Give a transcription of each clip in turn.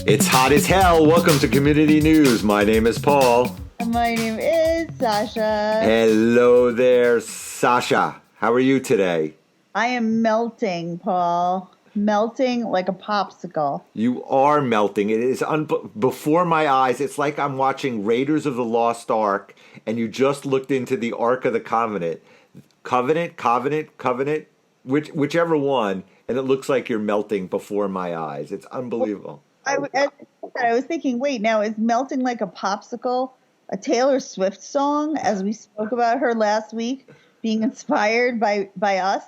It's hot as hell. Welcome to Community News. My name is Paul. My name is Sasha. Hello there, Sasha. How are you today? I am melting, Paul. Melting like a popsicle. You are melting. It is before my eyes. It's like I'm watching Raiders of the Lost Ark, and you just looked into the Ark of the Covenant. Covenant, whichever one, and it looks like you're melting before my eyes. It's unbelievable. I was thinking, wait, now is melting like a popsicle a Taylor Swift song, as we spoke about her last week, being inspired by us?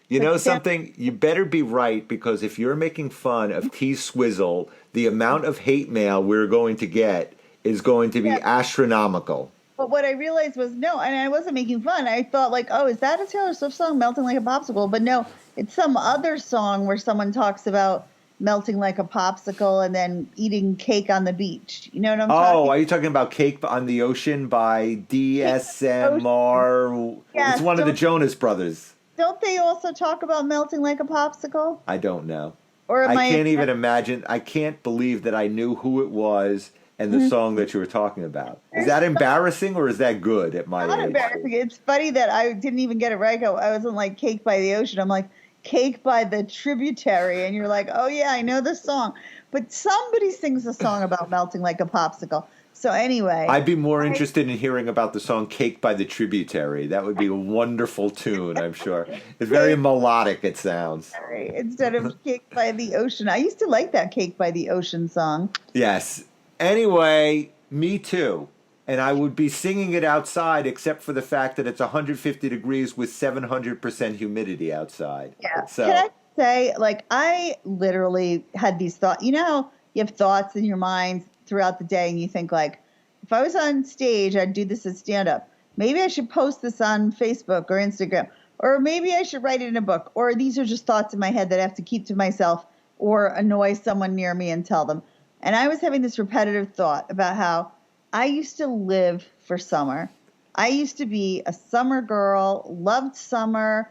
You know something? You better be right, because if you're making fun of T-Swizzle, the amount of hate mail we're going to get is going to be astronomical. But what I realized was, no, and I wasn't making fun. I thought like, oh, is that a Taylor Swift song, Melting Like a Popsicle? But no, it's some other song where someone talks about melting like a popsicle and then eating cake on the beach. You know what I'm talking about? Oh, are you talking about Cake on the Ocean by DSMR? Yes, It's one of the Jonas Brothers. Don't they also talk about melting like a popsicle? I don't know. Or I can't even imagine. I can't believe that I knew who it was and the song that you were talking about. Is that embarrassing or is that good at my age? Not embarrassing. It's funny that I didn't even get it right. I wasn't like Cake by the Ocean. I'm like Cake by the Tributary. And you're like, oh, yeah, I know this song. But somebody sings a song about melting like a popsicle. So anyway. I'd be more interested in hearing about the song Cake by the Tributary. That would be a wonderful tune, I'm sure. It's very melodic, it sounds. Instead of Cake by the Ocean. I used to like that Cake by the Ocean song. Yes. Anyway, me too. And I would be singing it outside, except for the fact that it's 150 degrees with 700% humidity outside. Yeah. So, can I say, like, I literally had these thoughts. You know how you have thoughts in your mind throughout the day and you think, like, if I was on stage, I'd do this as stand-up. Maybe I should post this on Facebook or Instagram. Or maybe I should write it in a book. Or these are just thoughts in my head that I have to keep to myself or annoy someone near me and tell them. And I was having this repetitive thought about how I used to live for summer. I used to be a summer girl, loved summer,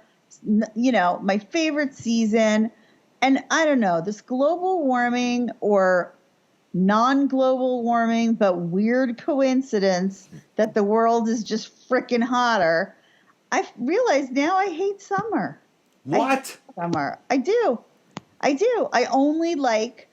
you know, my favorite season. And I don't know, this global warming or non-global warming, but weird coincidence that the world is just freaking hotter. I realize now I hate summer. what? I hate summer. I do. I only like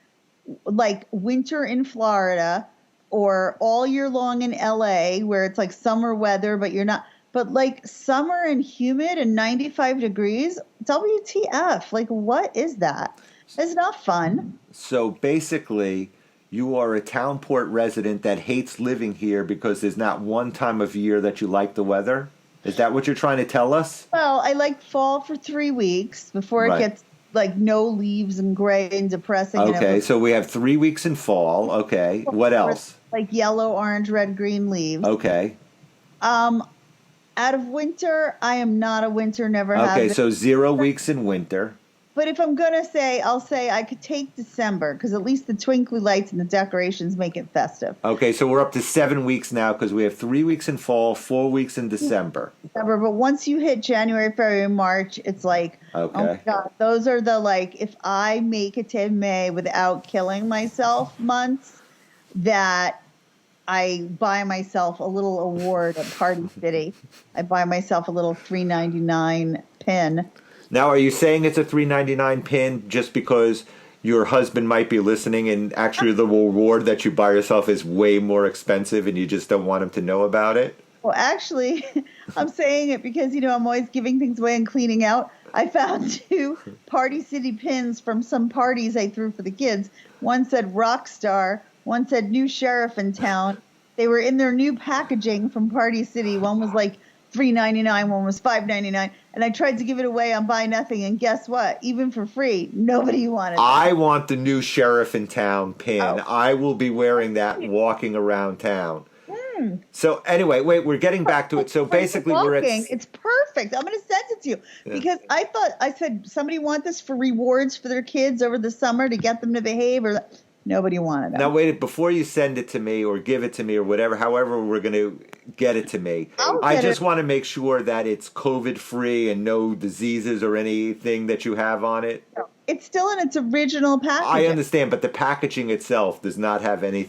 winter in Florida or all year long in LA where it's like summer weather, but you're not. But like summer and humid and 95 degrees, WTF? Like, what is that? It's not fun. So basically, you are a Townport resident that hates living here because there's not one time of year that you like the weather? Is that what you're trying to tell us? Well, I like fall for 3 weeks before it gets like no leaves and gray and depressing. Okay, so we have 3 weeks in fall. Okay, what else? Like yellow, orange, red, green leaves. Okay. Out of winter, I am not a winter, never have Okay, been. so 0 weeks in winter. But if I'm going to say, I'll say I could take December because at least the twinkly lights and the decorations make it festive. Okay, so we're up to 7 weeks now because we have 3 weeks in fall, 4 weeks in December. But once you hit January, February, March, it's like, oh my God, those are the like, if I make it to May without killing myself months, that I buy myself a little award at Party City. I buy myself a little $3.99 pin. Now, are you saying it's a $3.99 pin just because your husband might be listening and actually the reward that you buy yourself is way more expensive and you just don't want him to know about it? Well, actually, I'm saying it because, you know, I'm always giving things away and cleaning out. I found 2 Party City pins from some parties I threw for the kids. One said rock star. One said new sheriff in town. They were in their new packaging from Party City. One was like $3.99, one was $5.99, and I tried to give it away on Buy Nothing, and guess what? Even for free, nobody wanted it. I want the new sheriff in town pin. Oh. I will be wearing that walking around town. So anyway, wait, we're getting back to it. So basically we're at... It's perfect. I'm going to send it to you because I said somebody want this for rewards for their kids over the summer to get them to behave or... Nobody wanted it. Now, wait, before you send it to me or give it to me or whatever, however we're going to get it to me, I just want to make sure that it's COVID-free and no diseases or anything that you have on it. It's still in its original I packaging. understand, but the packaging itself does not have any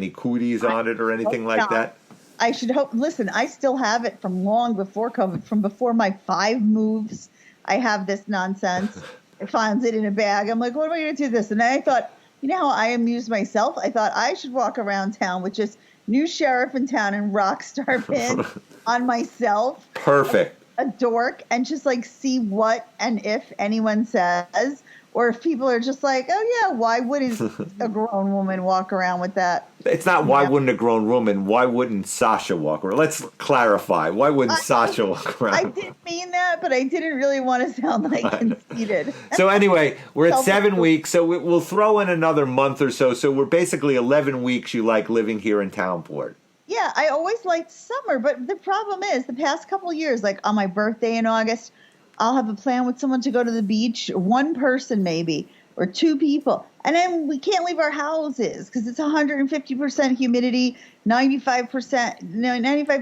cooties on it or anything like that. I should hope. Listen, I still have it from long before COVID, from before my 5 moves. I have this nonsense. I found it in a bag. I'm like, what am I going to do this? And then I thought, you know how I amuse myself? I thought I should walk around town with just new sheriff in town and rock star pin on myself. Perfect. A dork, and just like see what and if anyone says, or if people are just like, oh yeah, why wouldn't a grown woman walk around with that? It's not why wouldn't a grown woman, why wouldn't Sasha walk around? Let's clarify. Why wouldn't Sasha walk around? I didn't mean that, but I didn't really want to sound like conceited. So anyway, we're at 7 weeks, so we'll throw in another month or so. So we're basically 11 weeks you like living here in Townport. Yeah, I always liked summer, but the problem is the past couple of years, like on my birthday in August, I'll have a plan with someone to go to the beach, one person maybe, or 2 people. And then we can't leave our houses because it's 150% humidity, 95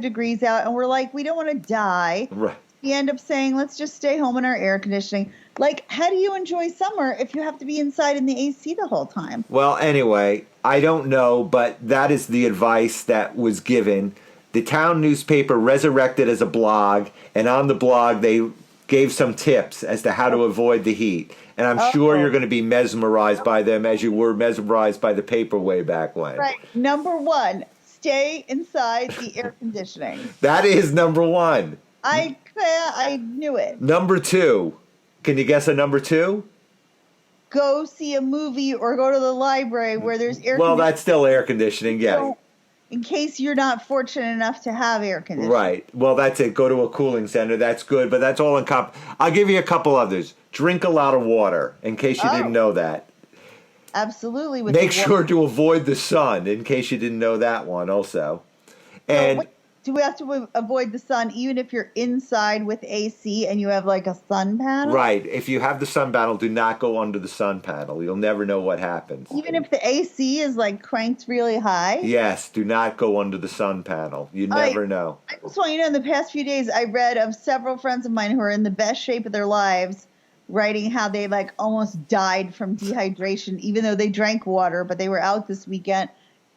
degrees out. And we're like, we don't want to die. Right. We end up saying, let's just stay home in our air conditioning. Like, how do you enjoy summer if you have to be inside in the AC the whole time? Well, anyway, I don't know, but that is the advice that was given. The town newspaper resurrected as a blog, and on the blog they gave some tips as to how to avoid the heat. And I'm sure you're going to be mesmerized by them as you were mesmerized by the paper way back when. Right. Number 1, stay inside the air conditioning. That is number 1. I knew it. Number 2. Can you guess a number 2? Go see a movie or go to the library where there's air Well, conditioning. that's still air conditioning, yeah. So, in case you're not fortunate enough to have air conditioning. Right. Well, that's it. Go to a cooling center. That's good, but that's all in I'll give you a couple others. Drink a lot of water, in case you didn't know that. Absolutely. Make sure to avoid the sun, in case you didn't know that one also. And do we have to avoid the sun even if you're inside with AC and you have like a sun panel? right, if you have the sun panel, do not go under the sun panel. You'll never know what happens. Even if the AC is like cranked really high? Yes, do not go under the sun panel. You never know. I just want you to know, in the past few days, I read of several friends of mine who are in the best shape of their lives, writing how they like almost died from dehydration, even though they drank water, but they were out this weekend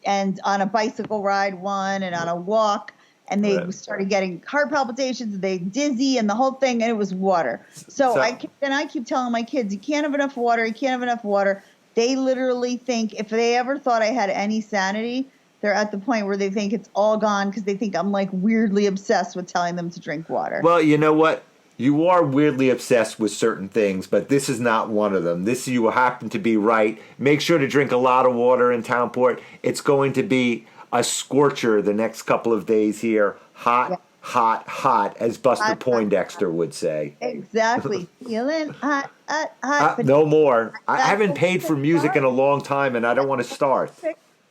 and on a bicycle ride one and on a walk. And they started getting heart palpitations, and they dizzy, and the whole thing, and it was water. So I keep telling my kids, you can't have enough water, you can't have enough water. They literally think, if they ever thought I had any sanity, they're at the point where they think it's all gone because they think I'm like weirdly obsessed with telling them to drink water. Well, you know what? You are weirdly obsessed with certain things, but this is not one of them. This, you happen to be right. Make sure to drink a lot of water in Townport. It's going to be a scorcher the next couple of days here. Hot, hot, as Buster Poindexter would say. Exactly. Feeling hot, hot, hot. No more. I haven't paid for music in a long time, and I don't want to start.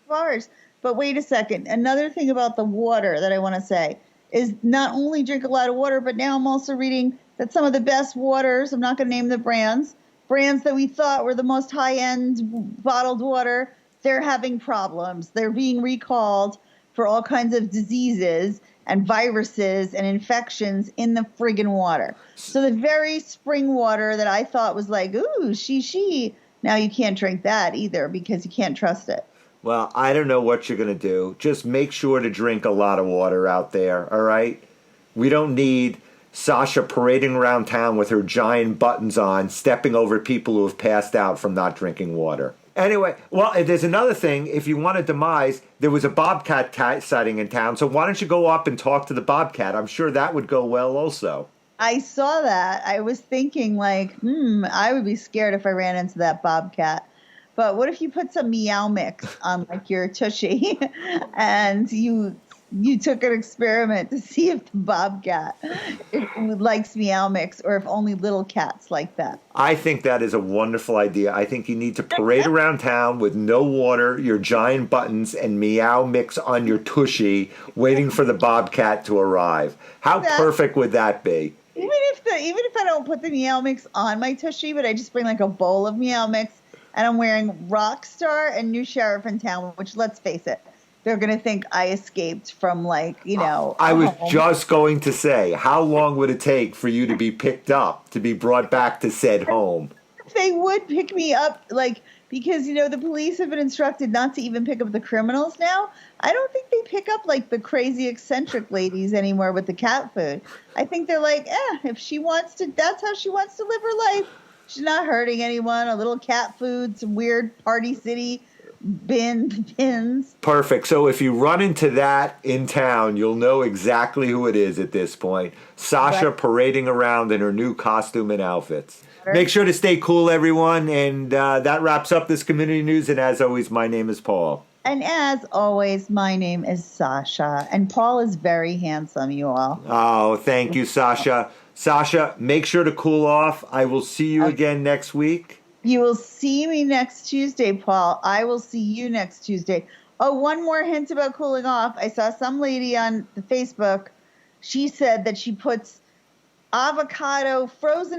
Bars. But wait a second. Another thing about the water that I want to say is not only drink a lot of water, but now I'm also reading that some of the best waters, I'm not going to name the brands that we thought were the most high-end bottled water, they're having problems. They're being recalled for all kinds of diseases and viruses and infections in the friggin' water. So the very spring water that I thought was like, ooh, she, now you can't drink that either because you can't trust it. Well, I don't know what you're going to do. Just make sure to drink a lot of water out there, all right? We don't need Sasha parading around town with her giant buttons on, stepping over people who have passed out from not drinking water. Anyway, well, there's another thing. If you want a demise, there was a bobcat sighting in town, so why don't you go up and talk to the bobcat? I'm sure that would go well also. I saw that. I was thinking like, I would be scared if I ran into that bobcat. But what if you put some Meow Mix on like your tushy and you took an experiment to see if the bobcat likes Meow Mix or if only little cats like that? I think that is a wonderful idea. I think you need to parade around town with no water, your giant buttons, and Meow Mix on your tushy, waiting for the bobcat to arrive. How perfect would that be? Even if I don't put the Meow Mix on my tushy, but I just bring like a bowl of Meow Mix, and I'm wearing Rockstar and New Sheriff in Town, which, let's face it, they're going to think I escaped from, like, I was just going to say, how long would it take for you to be picked up, to be brought back to said home? they would pick me up, like, because, you know, the police have been instructed not to even pick up the criminals now. I don't think they pick up, like, the crazy eccentric ladies anymore with the cat food. I think they're like, if she wants to, that's how she wants to live her life. She's not hurting anyone. A little cat food, some weird Party City pins. Perfect. So if you run into that in town, you'll know exactly who it is at this point. Sasha parading around in her new costume and outfits. Make sure to stay cool, everyone. And that wraps up this community news. And as always, my name is Paul. And as always, my name is Sasha. And Paul is very handsome, you all. Oh, thank you, Sasha. Sasha, make sure to cool off. I will see you again next week. You will see me next Tuesday, Paul. I will see you next Tuesday. Oh, one more hint about cooling off. I saw some lady on the Facebook. She said that she puts frozen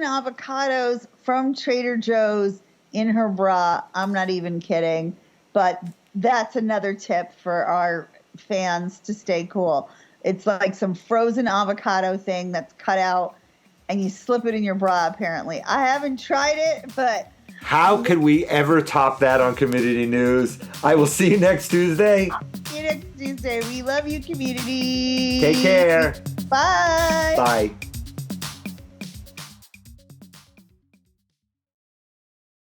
avocados from Trader Joe's in her bra. I'm not even kidding. But that's another tip for our fans to stay cool. It's like some frozen avocado thing that's cut out, and you slip it in your bra, apparently. I haven't tried it, but... How could we ever top that on Community News? I will see you next Tuesday. See you next Tuesday. We love you, community. Take care. Bye. Bye.